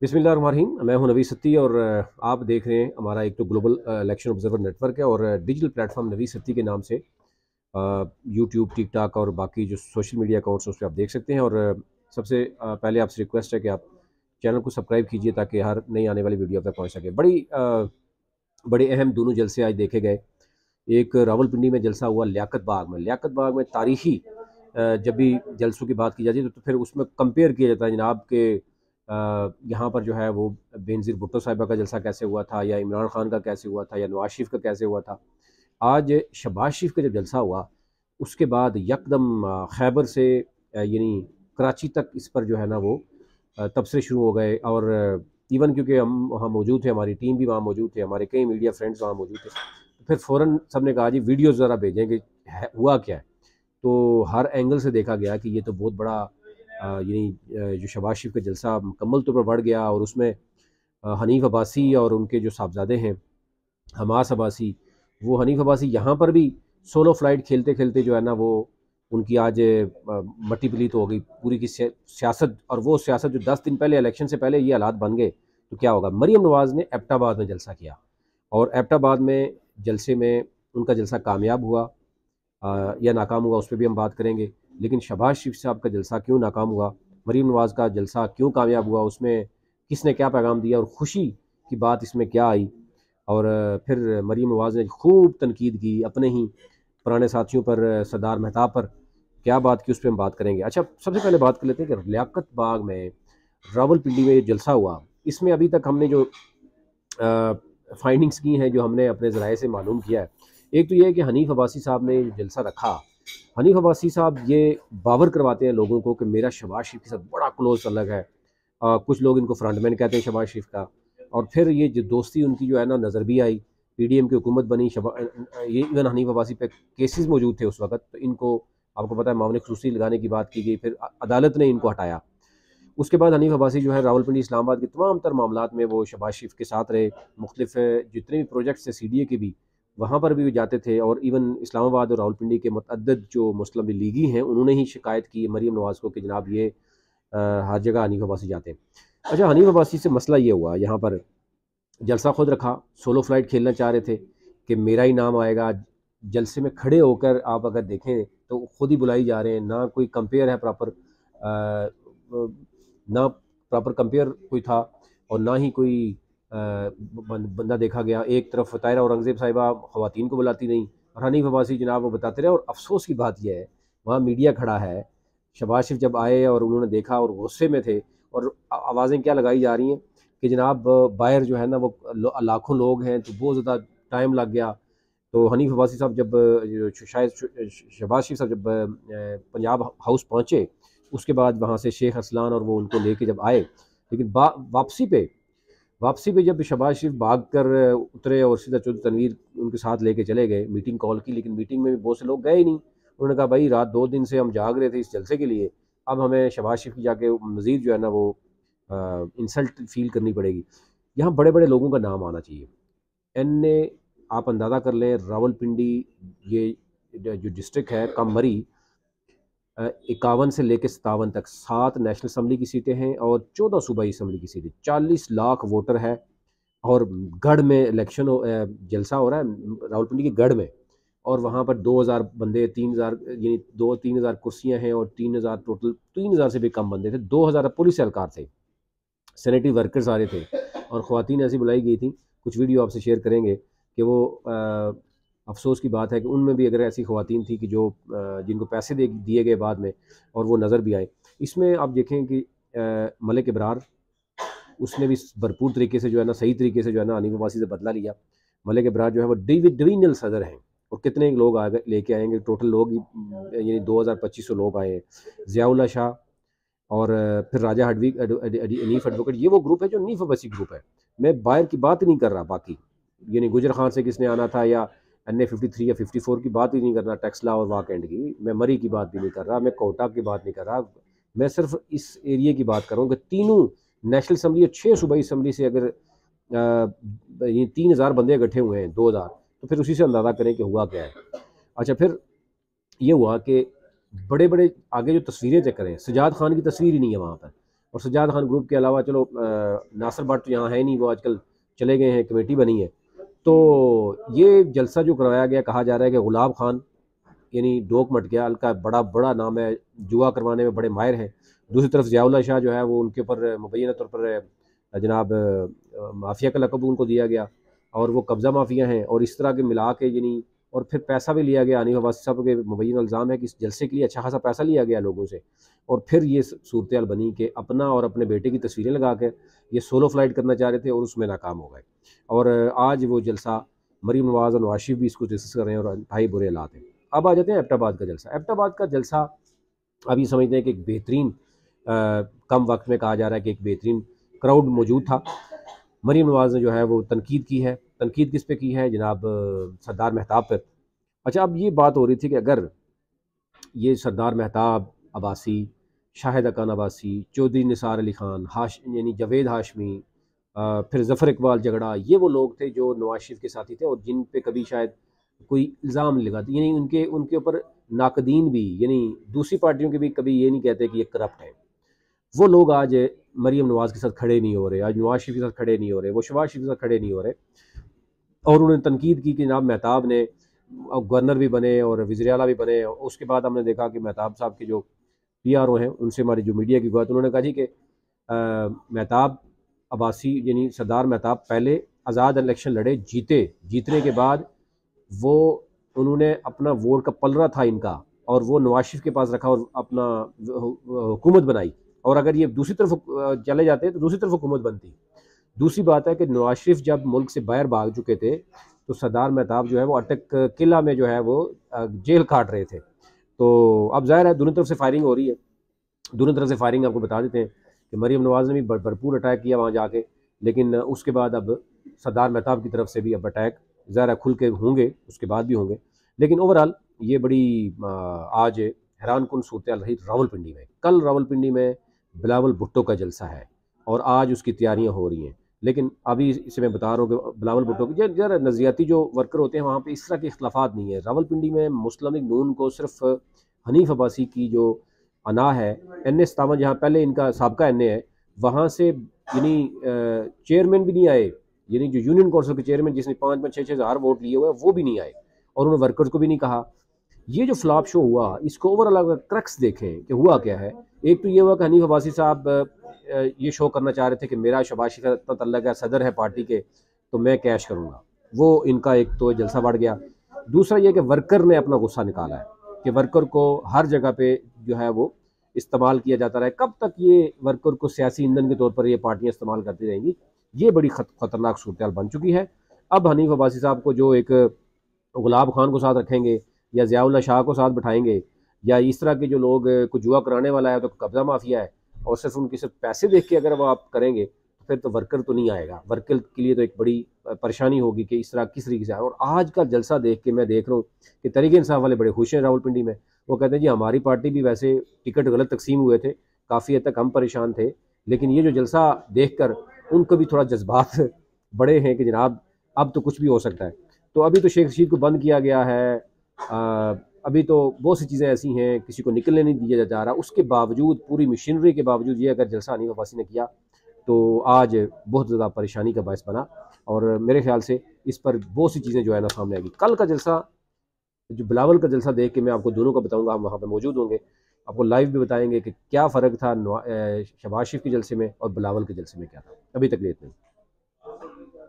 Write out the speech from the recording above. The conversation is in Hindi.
बिस्मिल्लाहिर्रहमानिर्रहीम। मैं हूं नवी सत्ती और आप देख रहे हैं हमारा एक तो ग्लोबल इलेक्शन ऑब्जर्वर नेटवर्क है और डिजिटल प्लेटफॉर्म नवी सत्ती के नाम से यूट्यूब, टिकटॉक और बाकी जो सोशल मीडिया अकाउंट्स हैं उस पर आप देख सकते हैं। और सबसे पहले आपसे रिक्वेस्ट है कि आप चैनल को सब्सक्राइब कीजिए ताकि हर नई आने वाली वीडियो आप तक पहुँच सके। बड़े अहम दोनों जलसे आज देखे गए। एक रावलपिंडी में जलसा हुआ लियाकत बाग में तारीखी जब भी जलसों की बात की जाती है तो फिर उसमें कंपेयर किया जाता है जनाब के यहाँ पर जो है वो बेनज़ीर भुट्टो साहिबा का जलसा कैसे हुआ था, या इमरान खान का कैसे हुआ था, या नवाज शरीफ का कैसे हुआ था। आज शहबाज शरीफ का जब जलसा हुआ उसके बाद यकदम खैबर से यानी कराची तक इस पर जो है ना वो तबसरे शुरू हो गए। और इवन क्योंकि हम वहाँ मौजूद थे, हमारी टीम भी वहाँ मौजूद थे, हमारे कई मीडिया फ्रेंड्स वहाँ मौजूद थे, तो फिर फ़ौरन सब ने कहा जी वीडियो ज़रा भेजें कि हुआ क्या है। तो हर एंगल से देखा गया कि ये तो बहुत बड़ा यानी जो शहबाज शरीफ का जलसा मुकम्मल तौर पर बढ़ गया। और उसमें हनीफ अब्बासी और उनके जो साहबजादे हैं हमास अब्बासी, वो हनीफ अब्बासी यहाँ पर भी सोलो फ्लाइट खेलते खेलते जो है ना वो उनकी आज मट्टी पलीत हो गई पूरी की सियासत। और वो सियासत जो 10 दिन पहले इलेक्शन से पहले ये हालात बन गए तो क्या होगा। मरीम नवाज़ ने एबटाबाद में जलसा किया और एबटाबाद में जलसे में उनका जलसा कामयाब हुआ या नाकाम हुआ उस पर भी हम बात करेंगे। लेकिन शहबाज शरीफ साहब का जलसा क्यों नाकाम हुआ, मरीम नवाज़ का जलसा क्यों कामयाब हुआ, उसमें किसने क्या पैगाम दिया और ख़ुशी की बात इसमें क्या आई। और फिर मरीम नवाज़ ने खूब तनकीद की अपने ही पुराने साथियों पर, सरदार मेहताब पर क्या बात की, उस पर हम बात करेंगे। अच्छा, सबसे पहले बात कर लेते हैं कि लियाकत बाग में रावलपिंडी में जलसा हुआ, इसमें अभी तक हमने जो फाइंडिंग्स की हैं, जो हमने अपने ज़राए से मालूम किया है, एक तो ये है कि हनीफ अब्बासी साहब ने जलसा रखा। हनीफ अब्बासी साहब ये बावर करवाते हैं लोगों को कि मेरा शहबाज शरीफ के साथ बड़ा क्लोज अलग है। कुछ लोग इनको फ्रंटमैन कहते हैं शहबाज शरीफ का। और फिर ये जो दोस्ती उनकी जो है ना नज़र भी आई, पीडीएम की हुकूमत बनी, ये इवन हनीफ अब्बासी पे केसेस मौजूद थे उस वक्त, तो इनको आपको पता है मामले खसूसी लगाने की बात की गई, फिर अदालत ने इनको हटाया। उसके बाद हनीफ अब्बासी जो है रावलपिंडी इस्लामाबाद के तमाम तर मामलात में वो शहबाज शरीफ के साथ रहे। मुख्तलिफ जितने भी प्रोजेक्ट्स थे CDA के भी, वहाँ पर भी जाते थे। और इवन इस्लामाबाद और रावलपिंडी के मुतअद्दिद जो मुस्लिम लीगी हैं उन्होंने ही शिकायत की मरीम नवाज़ को कि जनाब ये हर जगह हनीफ अब्बासी जाते हैं। अच्छा, हनीफ अब्बासी से मसला ये हुआ, यहाँ पर जलसा खुद रखा, सोलो फ्लाइट खेलना चाह रहे थे कि मेरा ही नाम आएगा। जलसे में खड़े होकर आप अगर देखें तो खुद ही बुलाई जा रहे हैं, ना कोई कंपेयर है प्रॉपर, ना प्रॉपर कंपेयर कोई था और ना ही कोई बंदा देखा गया। एक तरफ ताहिरा औरंगज़ेब साहिबा ख़वातीन को बुलाती नहीं और हनीफ अब्बासी जनाब वो बताते रहे। और अफसोस की बात यह है वहाँ मीडिया खड़ा है, शहबाज शरीफ जब आए और उन्होंने देखा और गुस्से में थे और आवाज़ें क्या लगाई जा रही हैं कि जनाब बाहर जो है ना वो लाखों लोग हैं तो बहुत ज़्यादा टाइम लग गया। तो हनीफ अब्बासी साहब जब शायद शहबाज शरीफ साहब जब पंजाब हाउस पहुँचे, उसके बाद वहाँ से शेख अरसलान और वो उनको लेके जब आए, लेकिन वापसी पे जब शहबाज शरीफ भाग कर उतरे और सीधा चौधरी तनवीर उनके साथ लेके चले गए, मीटिंग कॉल की, लेकिन मीटिंग में भी बहुत से लोग गए ही नहीं। उन्होंने कहा भाई रात 2 दिन से हम जाग रहे थे इस जलसे के लिए, अब हमें शहबाज शरीफ की जाके मज़ीद जो है ना वो इंसल्ट फील करनी पड़ेगी। यहाँ बड़े बड़े लोगों का नाम आना चाहिए। एन आप अंदाज़ा कर लें, रावलपिंडी ये जो डिस्ट्रिक्ट है कम मरी, 51 से लेकर 57 तक 7 नेशनल असम्बली की सीटें हैं और 14 सूबाई असम्बली की सीटें, 40 लाख वोटर है। और गढ़ में इलेक्शन जलसा हो रहा है रावलपिंडी के गढ़ में, और वहाँ पर 2000 बंदे, 3000 यानी 2-3000 कुर्सियाँ हैं और 3000 टोटल, 3000 से भी कम बंदे थे। 2000 पुलिस एहलकार थे, सैनिटरी वर्कर्स आ रहे थे और ख़वातीन ऐसी बुलाई गई थी। कुछ वीडियो आपसे शेयर करेंगे कि वो अफसोस की बात है कि उनमें भी अगर ऐसी ख़वातीन थी कि जो जिनको पैसे दिए गए बाद में और वो नज़र भी आए। इसमें आप देखें कि मलिक इब्रार, उसने भी भरपूर तरीके से जो है ना सही तरीके से जो है ना हनीफ अब्बासी से बदला लिया। मलिक इब्रार जो है वो डिवीजनल सदर हैं और कितने लोग आ गए लेके आएंगे, टोटल लोग यानी 2250 लोग आए हैं। ज़ियाउल्लाह शाह और फिर राजा हनीफ एडवोकेट, ये वो ग्रुप है जो हनीफ अब्बासी ग्रुप है। मैं बाहर की बात ही नहीं कर रहा, बाकी यानी गुजर खान से किसने आना था या NA 53 या 54 की बात ही नहीं कर रहा, टेक्सला और वाकएंड की, मैं मरी की बात भी नहीं कर रहा, मैं कोटा की बात नहीं कर रहा। मैं सिर्फ इस एरिया की बात कर रहा हूँ कि तीनों नेशनल असम्बली और 6 सूबाई असम्बली से अगर ये 3000 बंदे इकट्ठे हुए हैं, 2000, तो फिर उसी से अंदाज़ा करें कि हुआ क्या है। अच्छा, फिर ये हुआ कि बड़े बड़े आगे जो तस्वीरें चेक करें, सजाद खान की तस्वीर ही नहीं है वहाँ पर। और सज्जाद खान ग्रुप के अलावा चलो नासिर भट्ट तो यहाँ है नहीं, वो आजकल चले गए हैं, कमेटी बनी है। तो ये जलसा जो करवाया गया, कहा जा रहा है कि गुलाब खान यानी डोक मट गया, का बड़ा बड़ा नाम है, जुआ करवाने में बड़े माहिर हैं। दूसरी तरफ ज़ियाउल्लाह शाह जो है वो उनके ऊपर मुबैना तौर पर जनाब माफिया का लकब उनको दिया गया और वो कब्ज़ा माफिया हैं, और इस तरह के मिला के यानी और फिर पैसा भी लिया गया। हनीफ अब्बासी साहब के मुबैन इल्ज़ाम है कि इस जलसे के लिए अच्छा खासा पैसा लिया गया लोगों से, और फिर ये सूरत हाल बनी कि अपना और अपने बेटे की तस्वीरें लगा के ये सोलो फ्लाइट करना चाह रहे थे और उसमें नाकाम हो गए। और आज वो जलसा मरीम नवाज़ और नवाज शरीफ भी इसको डिस्कस कर रहे हैं और इंतहाई बुरे हालात हैं। अब आ जाते हैं एबटाबाद का जलसा। एबटाबाद का जलसा अब ये समझते हैं कि एक बेहतरीन कम वक्त में कहा जा रहा है कि एक बेहतरीन क्राउड मौजूद था। मरीम नवाज़ ने जो है वो तनकीद की है। तनकीद किस पे की है जनाब? सरदार मेहताब पर। अच्छा, अब ये बात हो रही थी कि अगर ये सरदार मेहताब अब्बासी, शाहिद अकान अब्बासी, चौधरी निसार अली खान, यानी जावेद हाशमी, फिर ज़फ़र इकबाल झगड़ा, ये वो लोग थे जो नवाज शरीफ के साथी थे और जिन पे कभी शायद कोई इल्ज़ाम नहीं लगाते, यानी उनके उनके ऊपर नाकदीन भी, यानी दूसरी पार्टियों के भी कभी ये नहीं कहते कि ये करप्ट है। वो लोग आज मरीम नवाज़ के साथ खड़े नहीं हो रहे, आज नवाज शरीफ के साथ खड़े नहीं हो रहे, वो शहबाज शरीफ के साथ खड़े नहीं हो रहे। और उन्होंने तनकीद की कि जनाब मेहताब ने गवर्नर भी बने और वज़ीर आला भी बने। उसके बाद हमने देखा कि मेहताब साहब के जो PRO हैं उनसे हमारी जो मीडिया की बात, उन्होंने कहा जी कि मेहताब अब्बासी यानी सरदार मेहताब पहले आज़ाद इलेक्शन लड़े, जीते, जीतने के बाद वो उन्होंने अपना वोट का पलड़ा था इनका और वो नवाज शरीफ के पास रखा और अपना हुकूमत बनाई। और अगर ये दूसरी तरफ चले जाते तो दूसरी तरफ हुकूमत बनती। दूसरी बात है कि नवाज शरीफ जब मुल्क से बाहर भाग चुके थे तो सरदार मेहताब जो है वो अटक किला में जो है वो जेल काट रहे थे। तो अब ज़ाहिर है दोनों तरफ से फायरिंग हो रही है। दोनों तरफ से फायरिंग आपको बता देते हैं कि मरीम नवाज़ ने भी भरपूर अटैक किया वहाँ जाके, लेकिन उसके बाद अब सरदार मेहताब की तरफ से भी अब अटैक ज़रा खुल के होंगे, उसके बाद भी होंगे। लेकिन ओवरऑल ये बड़ी आज हैरान कुन सूरत रही रावलपिंडी में। कल रावलपिंडी में बिलावल भुट्टो का जलसा है और आज उसकी तैयारियां हो रही हैं। लेकिन अभी इसे मैं बता रहा हूँ कि बिलावल भुट्टो की जरा नज़रियाती जो वर्कर होते हैं वहाँ पे इस तरह के इख्तलाफात नहीं है। रावलपिंडी में मुस्लिम लीग नून को सिर्फ हनीफ अब्बासी की जो अना है, NA 57 जहाँ पहले इनका साबका NA है, वहाँ से यानी चेयरमैन भी नहीं आए, यानी जो यूनियन काउंसिल के चेयरमैन जिसने 5-6 हज़ार वोट लिए हुए हैं वो भी नहीं आए और उन्होंने वर्कर्स को भी नहीं कहा। ये जो फ्लॉप शो हुआ, इसको ओवरऑल अगर क्रक्स देखें कि हुआ क्या है, एक तो ये हुआ कि हनीफ अब्बासी साहब ये शो करना चाह रहे थे कि मेरा शहबाज शरीफ का इतना तल्लक है, सदर है पार्टी के, तो मैं कैश करूँगा। वो इनका एक तो जलसा बढ़ गया। दूसरा ये कि वर्कर ने अपना गुस्सा निकाला है कि वर्कर को हर जगह पे जो है वो इस्तेमाल किया जाता रहा है। कब तक ये वर्कर को सियासी ईंधन के तौर पर ये पार्टियाँ इस्तेमाल करती रहेंगी? ये बड़ी खतरनाक सूरत बन चुकी है। अब हनीफ अब्बासी साहब को जो एक गुलाब खान को साथ रखेंगे या ज़ियाउल्लाह शाह को साथ बिठाएंगे या इस तरह के जो लोग को जुआ कराने वाला है तो कब्ज़ा माफिया है और सिर्फ उनके सिर्फ पैसे देख के अगर वो आप करेंगे तो फिर तो वर्कर तो नहीं आएगा। वर्कर के लिए तो एक बड़ी परेशानी होगी कि इस तरह किस तरीके से। और आज का जलसा देख के मैं देख रहा हूँ कि तहरीक इंसाफ वाले बड़े खुश हैं रावलपिंडी में। वो कहते हैं जी हमारी पार्टी भी वैसे टिकट गलत तकसीम हुए थे, काफ़ी हद तक हम परेशान थे, लेकिन ये जो जलसा देख कर उनको भी थोड़ा जज्बात बड़े हैं कि जनाब अब तो कुछ भी हो सकता है। तो अभी तो शेख रशीद को बंद किया गया है, अभी तो बहुत सी चीज़ें ऐसी हैं, किसी को निकलने नहीं दिया जा रहा। उसके बावजूद, पूरी मशीनरी के बावजूद ये अगर जलसा हनीफ अब्बासी ने किया तो आज बहुत ज़्यादा परेशानी का बायस बना और मेरे ख्याल से इस पर बहुत सी चीज़ें जो है ना सामने आएगी। कल का जलसा, जो बिलावल का जलसा देख के मैं आपको दोनों का बताऊंगा, हम वहाँ पे मौजूद होंगे, आपको लाइव भी बताएंगे कि क्या फ़र्क था शहबाज शरीफ के जलसे में और बिलावल के जलसे में क्या था। अभी तक इतना।